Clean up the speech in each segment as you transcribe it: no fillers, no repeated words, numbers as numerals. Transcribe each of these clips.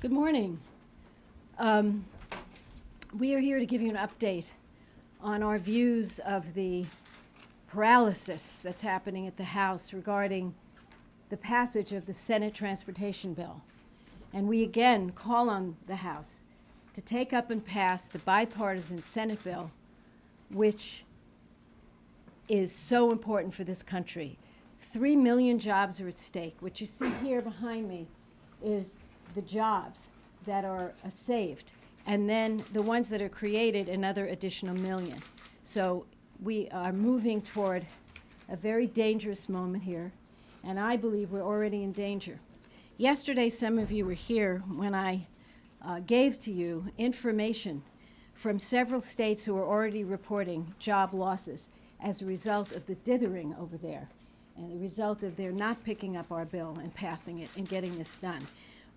Good morning. We are here to give you an update on our views of the paralysis that's happening at the House regarding the passage of the Senate Transportation Bill. And we again call on the House to take up and pass the bipartisan Senate bill, which is so important for this country. 3 million jobs are at stake. What you see here behind me is the jobs that are saved, and then the ones that are created, another additional million. So we are moving toward a very dangerous moment here, and I believe we're already in danger. Yesterday, some of you were here when I gave to you information from several states who are already reporting job losses as a result of the dithering over there and the result of their not picking up our bill and passing it and getting this done.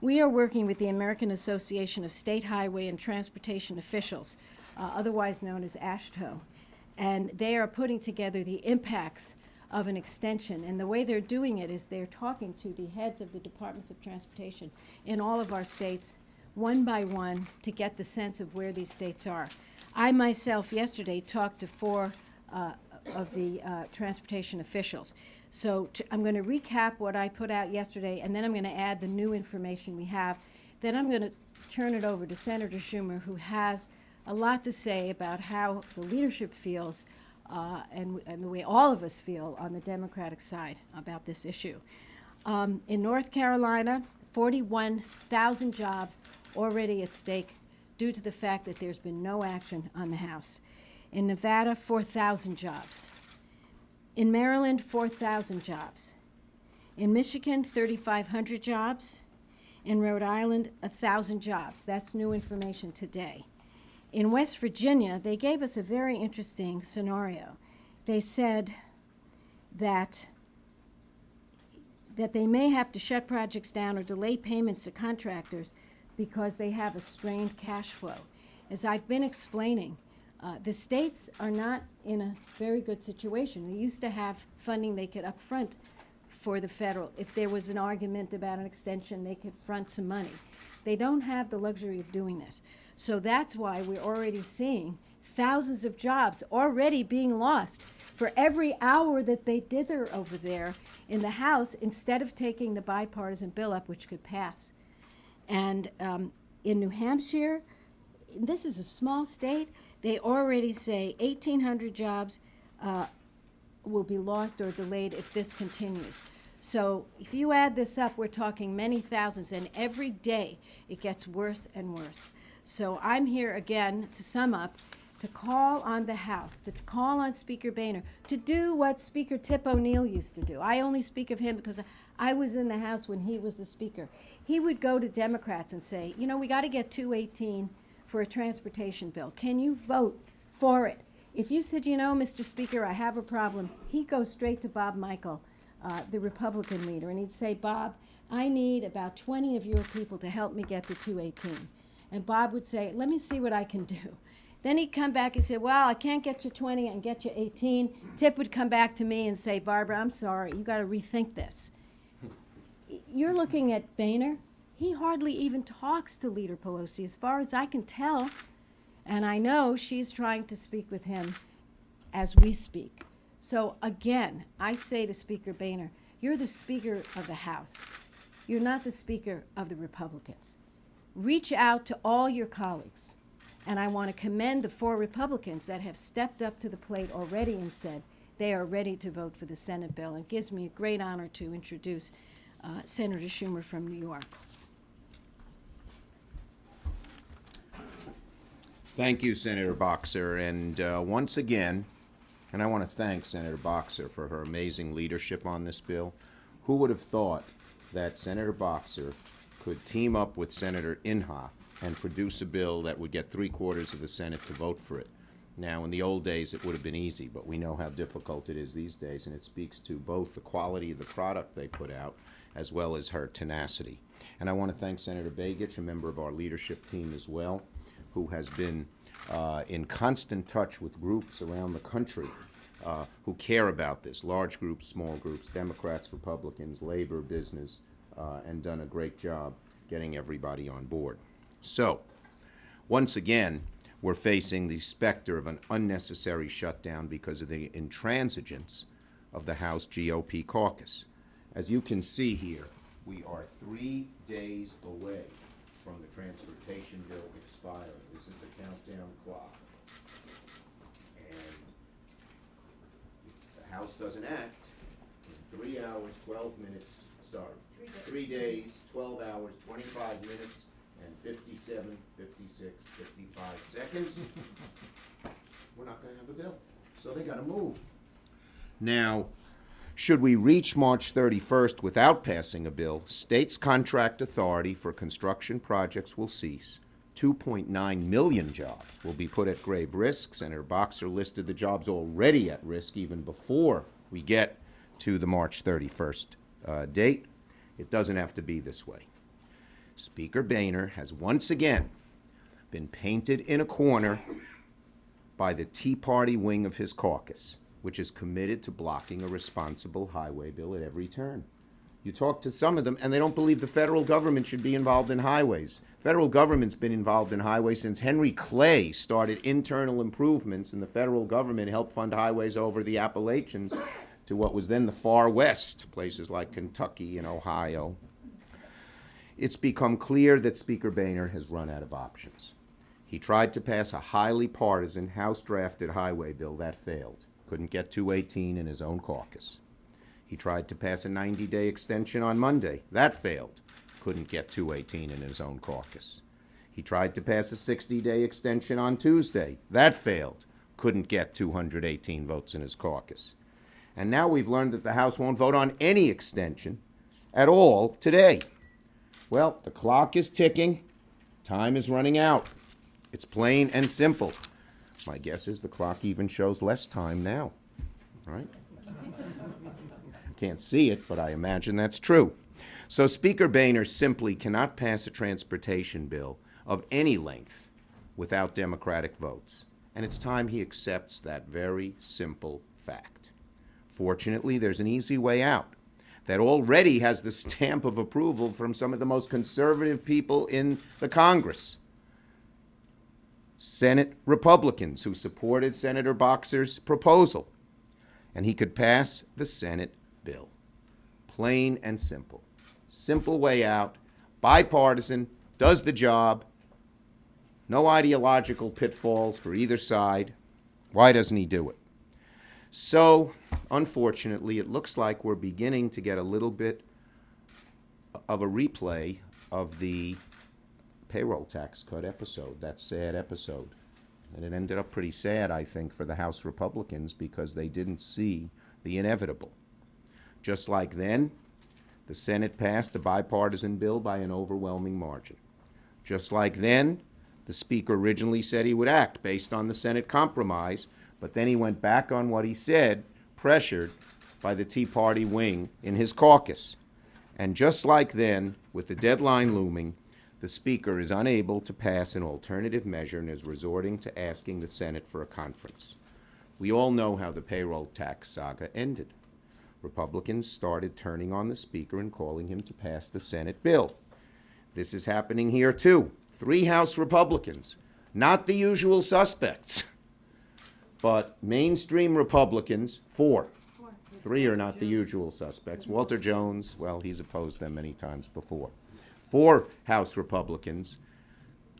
We are working with the American Association of State Highway and Transportation Officials, otherwise known as AASHTO, and they are putting together the impacts of an extension. And the way they're doing it is they're talking to the heads of the departments of transportation in all of our states, one by one, to get the sense of where these states are. I myself yesterday talked to four of the transportation officials. So I'm going to recap what I put out yesterday, and then I'm going to add the new information we have. Then I'm going to turn it over to Senator Schumer, who has a lot to say about how the leadership feels and the way all of us feel on the Democratic side about this issue. In North Carolina, 41,000 jobs already at stake due to the fact that there's been no action on the House. In Nevada, 4,000 jobs. In Maryland, 4,000 jobs. In Michigan, 3,500 jobs. In Rhode Island, 1,000 jobs. That's new information today. In West Virginia, they gave us a very interesting scenario. They said that they may have to shut projects down or delay payments to contractors because they have a strained cash flow. As I've been explaining, the states are not in a very good situation. They used to have funding they could upfront for the federal. If there was an argument about an extension, they could front some money. They don't have the luxury of doing this. So that's why we're already seeing thousands of jobs already being lost for every hour that they dither over there in the House instead of taking the bipartisan bill up, which could pass. And in New Hampshire, this is a small state, they already say 1,800 jobs will be lost or delayed if this continues. So if you add this up, we're talking many thousands, and every day it gets worse and worse. So I'm here again to sum up, to call on the House, to call on Speaker Boehner, to do what Speaker Tip O'Neill used to do. I only speak of him because I was in the House when he was the Speaker. He would go to Democrats and say, you know, we got to get 218 for a transportation bill. Can you vote for it? If you said, you know, Mr. Speaker, I have a problem, he'd go straight to Bob Michael, the Republican leader, and he'd say, Bob, I need about 20 of your people to help me get to 218. And Bob would say, let me see what I can do. Then he'd come back and say, well, I can't get you 20, I can get you 18. Tip would come back to me and say, Barbara, I'm sorry, you got to rethink this. You're looking at Boehner. He hardly even talks to Leader Pelosi, as far as I can tell. And I know she's trying to speak with him as we speak. So again, I say to Speaker Boehner, you're the Speaker of the House. You're not the Speaker of the Republicans. Reach out to all your colleagues. And I want to commend the 4 Republicans that have stepped up to the plate already and said they are ready to vote for the Senate bill. It gives me a great honor to introduce Senator Schumer from New York. Thank you, Senator Boxer. And once again, and I want to thank Senator Boxer for her amazing leadership on this bill. Who would have thought that Senator Boxer could team up with Senator Inhofe and produce a bill that would get 3/4 of the Senate to vote for it? Now, in the old days, it would have been easy, but we know how difficult it is these days, and it speaks to both the quality of the product they put out as well as her tenacity. And I want to thank Senator Begich, a member of our leadership team as well, who has been in constant touch with groups around the country who care about this, large groups, small groups, Democrats, Republicans, labor, business, and done a great job getting everybody on board. So, once again, we're facing the specter of an unnecessary shutdown because of the intransigence of the House GOP caucus. As you can see here, we are 3 days away from the transportation bill expiring. This is the countdown clock. And if the House doesn't act, in 3 hours, 12 minutes, 3 days, 12 hours, 25 minutes, and 57, 56, 55 seconds, we're not going to have a bill. So they got to move. Now, should we reach March 31st without passing a bill, states' contract authority for construction projects will cease. 2.9 million jobs will be put at grave risk. Senator Boxer listed the jobs already at risk even before we get to the March 31st date. It doesn't have to be this way. Speaker Boehner has once again been painted in a corner by the Tea Party wing of his caucus, which is committed to blocking a responsible highway bill at every turn. You talk to some of them, and they don't believe the federal government should be involved in highways. Federal government's been involved in highways since Henry Clay started internal improvements, and the federal government helped fund highways over the Appalachians to what was then the far west, places like Kentucky and Ohio. It's become clear that Speaker Boehner has run out of options. He tried to pass a highly partisan House-drafted highway bill that failed. Couldn't get 218 in his own caucus. He tried to pass a 90-day extension on Monday. That failed. Couldn't get 218 in his own caucus. He tried to pass a 60-day extension on Tuesday. That failed. Couldn't get 218 votes in his caucus. And now we've learned that the House won't vote on any extension at all today. Well, the clock is ticking. Time is running out. It's plain and simple. My guess is the clock even shows less time now, right? Can't see it, but I imagine that's true. So Speaker Boehner simply cannot pass a transportation bill of any length without Democratic votes. And it's time he accepts that very simple fact. Fortunately, there's an easy way out that already has the stamp of approval from some of the most conservative people in the Congress. Senate Republicans who supported Senator Boxer's proposal. And he could pass the Senate bill. Plain and simple. Simple way out, bipartisan, does the job, no ideological pitfalls for either side. Why doesn't he do it? So, unfortunately, it looks like we're beginning to get a little bit of a replay of the payroll tax cut episode, that sad episode. And it ended up pretty sad, I think, for the House Republicans because they didn't see the inevitable. Just like then, the Senate passed a bipartisan bill by an overwhelming margin. Just like then, the Speaker originally said he would act based on the Senate compromise, but then he went back on what he said, pressured by the Tea Party wing in his caucus. And just like then, with the deadline looming, the Speaker is unable to pass an alternative measure and is resorting to asking the Senate for a conference. We all know how the payroll tax saga ended. Republicans started turning on the Speaker and calling him to pass the Senate bill. This is happening here too. 3 House Republicans, not the usual suspects, but mainstream Republicans, 4. 3 are not the usual suspects. Walter Jones, well, he's opposed them many times before. 4 House Republicans,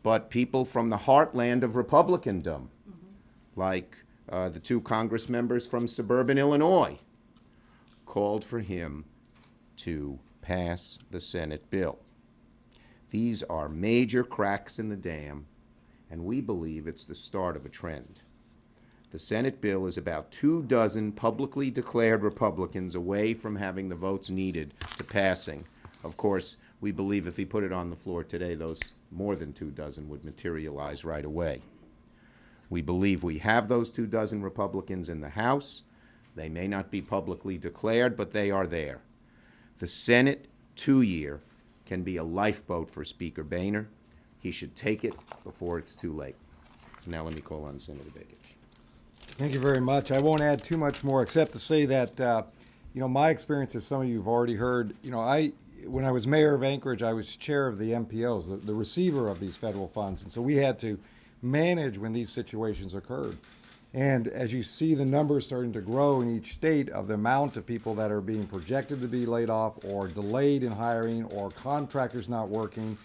but people from the heartland of Republicandom, like the 2 Congress members from suburban Illinois, called for him to pass the Senate bill. These are major cracks in the dam, and we believe it's the start of a trend. The Senate bill is about 24 publicly declared Republicans away from having the votes needed to passing. Of course, we believe if he put it on the floor today, those more than 24 would materialize right away. We believe we have those 24 Republicans in the House. They may not be publicly declared, but they are there. The Senate 2-year can be a lifeboat for Speaker Boehner. He should take it before it's too late. Now let me call on Senator Begich. Thank you very much. I won't add too much more except to say that, my experience, as some of you have already heard, when I was mayor of Anchorage, I was chair of the MPOs, the receiver of these federal funds. And so we had to manage when these situations occurred. And as you see the numbers starting to grow in each state of the amount of people that are being projected to be laid off or delayed in hiring or contractors not working,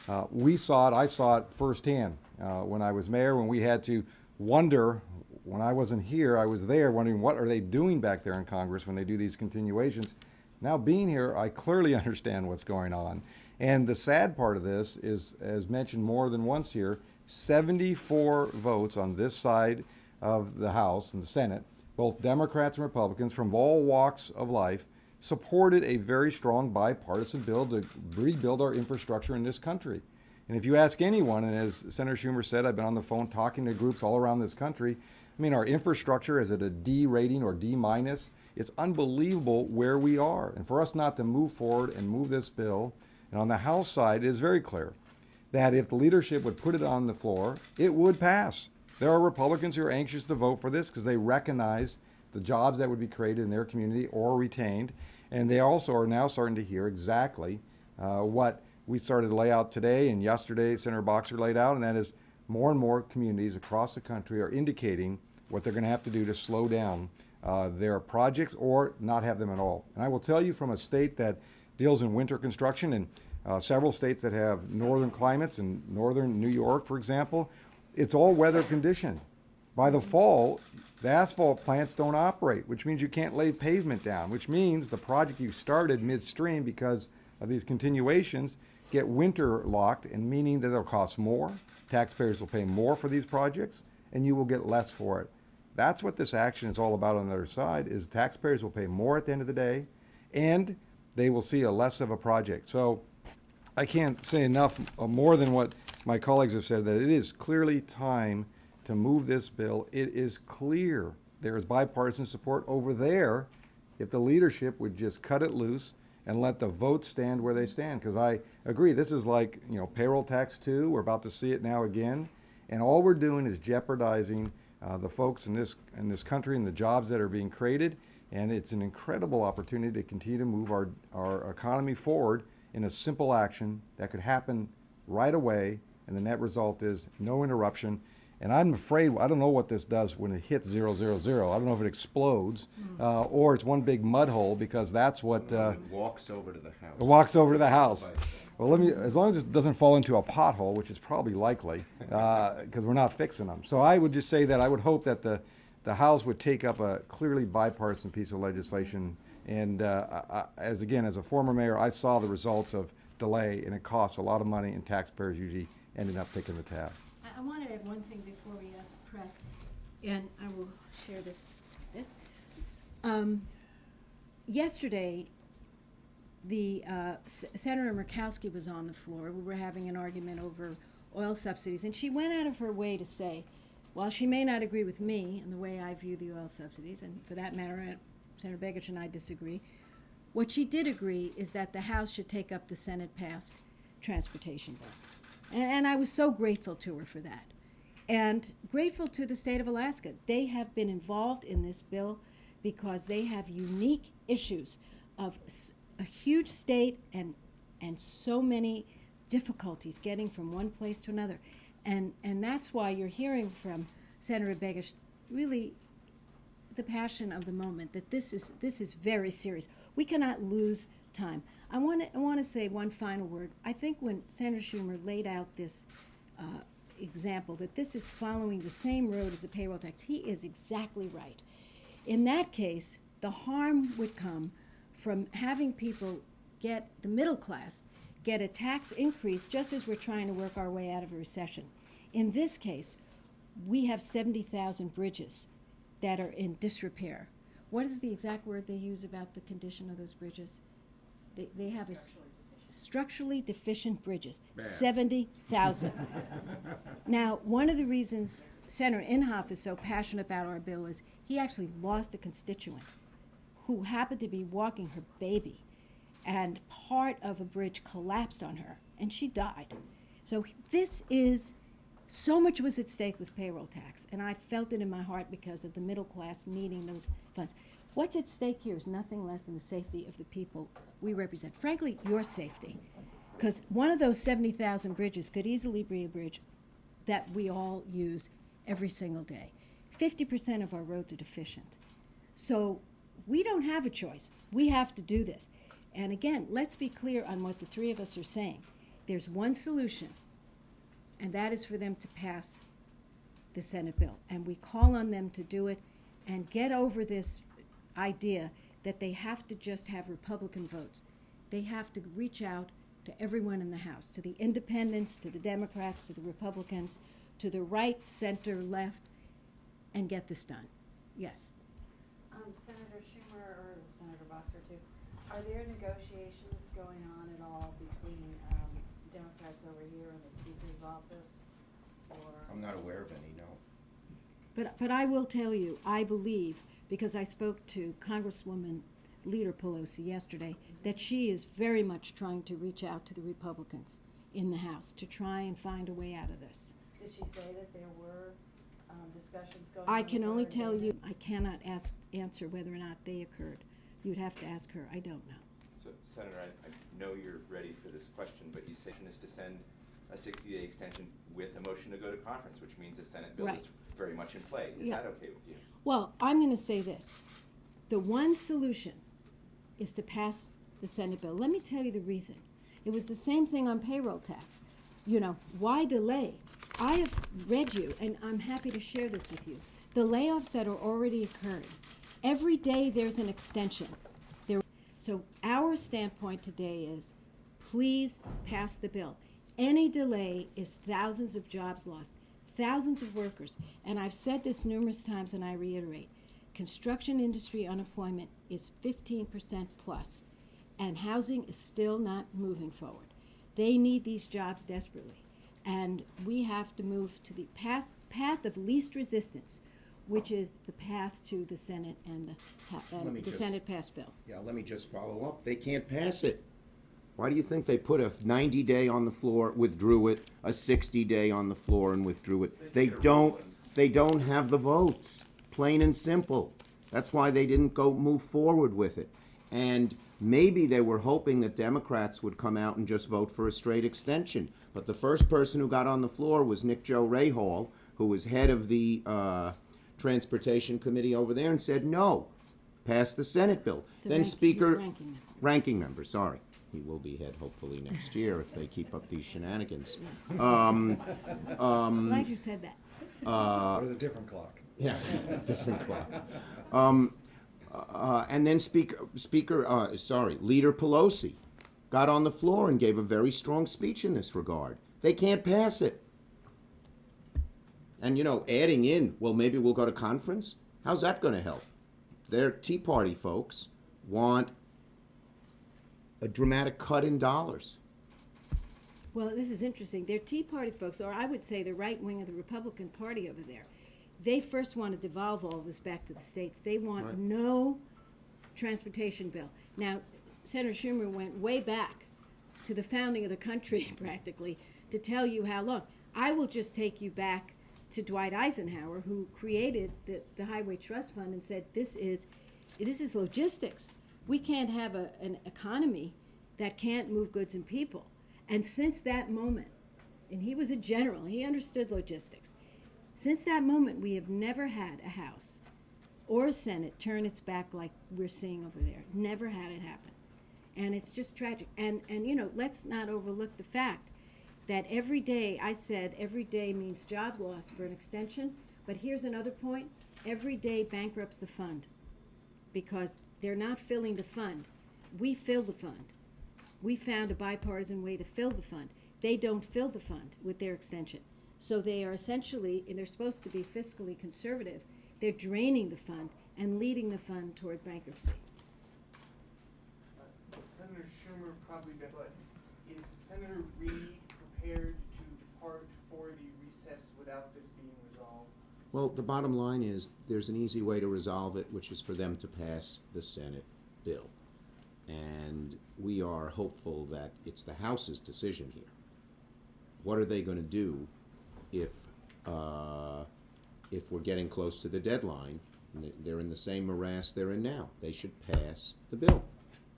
I saw it firsthand when I was mayor, when we had to wonder, when I wasn't here, I was there wondering what are they doing back there in Congress when they do these continuations. Now being here, I clearly understand what's going on. And the sad part of this is, as mentioned more than once here, 74 votes on this side of the House and the Senate, both Democrats and Republicans from all walks of life, supported a very strong bipartisan bill to rebuild our infrastructure in this country. And if you ask anyone, and as Senator Schumer said, I've been on the phone talking to groups all around this country, I mean, our infrastructure is at a D rating or D minus. It's unbelievable where we are. And for us not to move forward and move this bill, and on the House side, it is very clear that if the leadership would put it on the floor, it would pass. There are Republicans who are anxious to vote for this because they recognize the jobs that would be created in their community or retained. And they also are now starting to hear exactly what we started to lay out today and yesterday Senator Boxer laid out, and that is more and more communities across the country are indicating what they're going to have to do to slow down their projects or not have them at all. And I will tell you, from a state that deals in winter construction and several states that have northern climates, in northern New York, for example, it's all weather conditioned. By the fall, the asphalt plants don't operate, which means you can't lay pavement down, which means the project you started midstream because of these continuations get winter locked, and meaning that it'll cost more, taxpayers will pay more for these projects, and you will get less for it. That's what this action is all about on the other side, is taxpayers will pay more at the end of the day, and they will see a less of a project. So I can't say enough, more than what my colleagues have said, that it is clearly time to move this bill. It is clear there is bipartisan support over there if the leadership would just cut it loose and let the votes stand where they stand. Because I agree, this is like, payroll tax 2. We're about to see it now again. And all we're doing is jeopardizing the folks in this country and the jobs that are being created. And it's an incredible opportunity to continue to move our economy forward in a simple action that could happen right away. And the net result is no interruption. And I'm afraid, I don't know what this does when it hits 000. I don't know if it explodes or it's one big mud hole, because that's what it walks over to the house. It walks over to the house. Well, as long as it doesn't fall into a pothole, which is probably likely, because we're not fixing them. So I would just say that I would hope that the House would take up a clearly bipartisan piece of legislation. And as a former mayor, I saw the results of delay, and it costs a lot of money, and taxpayers usually ended up picking the tab. I want to add one thing before we ask the press, and I will share this. Yesterday, the Senator Murkowski was on the floor. We were having an argument over oil subsidies, and she went out of her way to say, while she may not agree with me in the way I view the oil subsidies, and for that matter, Senator Begich and I disagree, what she did agree is that the House should take up the Senate-passed transportation bill. And I was so grateful to her for that. And grateful to the state of Alaska. They have been involved in this bill because they have unique issues of a huge state and so many difficulties getting from one place to another. And that's why you're hearing from Senator Begich really the passion of the moment, that this is very serious. We cannot lose time. I want to say one final word. I think when Senator Schumer laid out this example, that this is following the same road as the payroll tax, he is exactly right. In that case, the harm would come from having people the middle class, get a tax increase just as we're trying to work our way out of a recession. In this case, we have 70,000 bridges that are in disrepair. What is the exact word they use about the condition of those bridges? They have structurally deficient bridges, 70,000. Now, one of the reasons Senator Inhofe is so passionate about our bill is he actually lost a constituent who happened to be walking her baby, and part of a bridge collapsed on her, and she died. So so much was at stake with payroll tax, and I felt it in my heart because of the middle class needing those funds. What's at stake here is nothing less than the safety of the people we represent. Frankly, your safety. Because one of those 70,000 bridges could easily be a bridge that we all use every single day. 50% of our roads are deficient. So we don't have a choice. We have to do this. And again, let's be clear on what the three of us are saying. There's one solution, and that is for them to pass the Senate bill. And we call on them to do it and get over this idea that they have to just have Republican votes. They have to reach out to everyone in the House, to the independents, to the Democrats, to the Republicans, to the right, center, left, and get this done. Yes. Senator Schumer or Senator Boxer too, are there negotiations going on at all between Democrats over here in the Speaker's office? Or I'm not aware of any, no. But I will tell you, I believe, because I spoke to Congresswoman Leader Pelosi yesterday, that she is very much trying to reach out to the Republicans in the House to try and find a way out of this. did she say that there were discussions going on? I can with only her and tell you, David? I cannot answer whether or not they occurred. You'd have to ask her. I don't know. So, Senator, I know you're ready for this question, but you say is to send a 60-day extension with a motion to go to conference, which means the Senate bill Right. is very much in play. Is Yeah. that okay with you? Well, I'm going to say this. The one solution is to pass the Senate bill. Let me tell you the reason. It was the same thing on payroll tax. You know, why delay? I have read you, and I'm happy to share this with you, the layoffs that are already occurring. Every day there's an extension. So our standpoint today is, please pass the bill. Any delay is thousands of jobs lost, thousands of workers. And I've said this numerous times, and I reiterate. Construction industry unemployment is 15% plus, and housing is still not moving forward. They need these jobs desperately, and we have to move to the path of least resistance, which is the path to the Senate and the Senate passed bill. Yeah, let me just follow up. They can't pass it. Why do you think they put a 90-day on the floor, withdrew it, a 60-day on the floor and withdrew it? They don't have the votes. Plain and simple. That's why they didn't move forward with it. And maybe they were hoping that Democrats would come out and just vote for a straight extension. But the first person who got on the floor was Nick Joe Rahal, who was head of the Transportation Committee over there, and said no, pass the Senate bill. So Then he's Speaker, ranking member. sorry. He will be head hopefully next year if they keep up these shenanigans. Glad you said that. Or the different clock. Yeah, different clock. And then Leader Pelosi got on the floor and gave a very strong speech in this regard. They can't pass it. And, you know, adding in, well, maybe we'll go to conference? How's that going to help? Their Tea Party folks want a dramatic cut in dollars. Well, this is interesting. They're Tea Party folks, or I would say the right wing of the Republican Party over there. They first want to devolve all of this back to the states. They want Right. no transportation bill. Now, Senator Schumer went way back to the founding of the country, practically, to tell you how long. I will just take you back to Dwight Eisenhower, who created the Highway Trust Fund and said, this is logistics. We can't have an economy that can't move goods and people. And since that moment, and he was a general, he understood logistics. Since that moment, we have never had a House or a Senate turn its back like we're seeing over there. Never had it happen. And it's just tragic. And you know, let's not overlook the fact that every day, I said every day means job loss for an extension, but here's another point. Every day bankrupts the fund because they're not filling the fund. We fill the fund. We found a bipartisan way to fill the fund. They don't fill the fund with their extension. So they are essentially, and they're supposed to be fiscally conservative, they're draining the fund and leading the fund toward bankruptcy. Senator Schumer probably, but is Senator Reid prepared to depart for the recess without this being resolved? Well, the bottom line is there's an easy way to resolve it, which is for them to pass the Senate bill. And we are hopeful that it's the House's decision here. What are they going to do if we're getting close to the deadline They're in the same morass they're in now. They should pass the bill.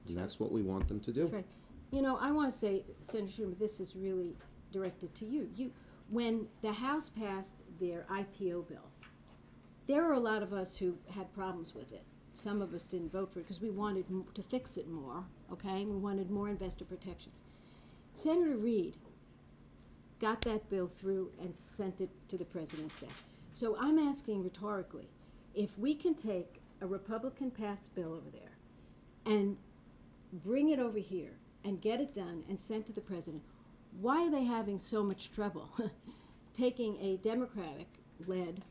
And that's what we want them to do. That's right. You know, I want to say, Senator Schumer, this is really directed to you. When the House passed their IPO bill, there were a lot of us who had problems with it. Some of us didn't vote for it because we wanted to fix it more, okay? We wanted more investor protections. Senator Reid got that bill through and sent it to the president's desk. So I'm asking rhetorically, if we can take a Republican-passed bill over there and bring it over here and get it done and sent to the president, why are they having so much trouble taking a Democratic-led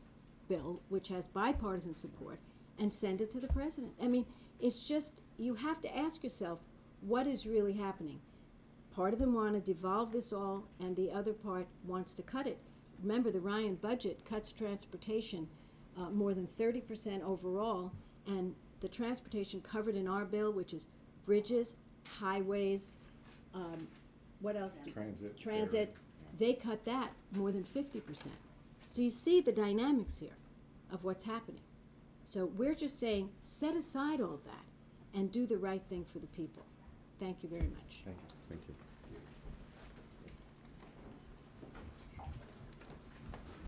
bill, which has bipartisan support, and send it to the president? I mean, it's just, you have to ask yourself, what is really happening? Part of them want to devolve this all, and the other part wants to cut it. Remember, the Ryan budget cuts transportation more than 30% overall, and the transportation covered in our bill, which is bridges, highways, what else? Transit. They cut that more than 50%. So you see the dynamics here of what's happening. So we're just saying, set aside all that and do the right thing for the people. Thank you very much. Thank you.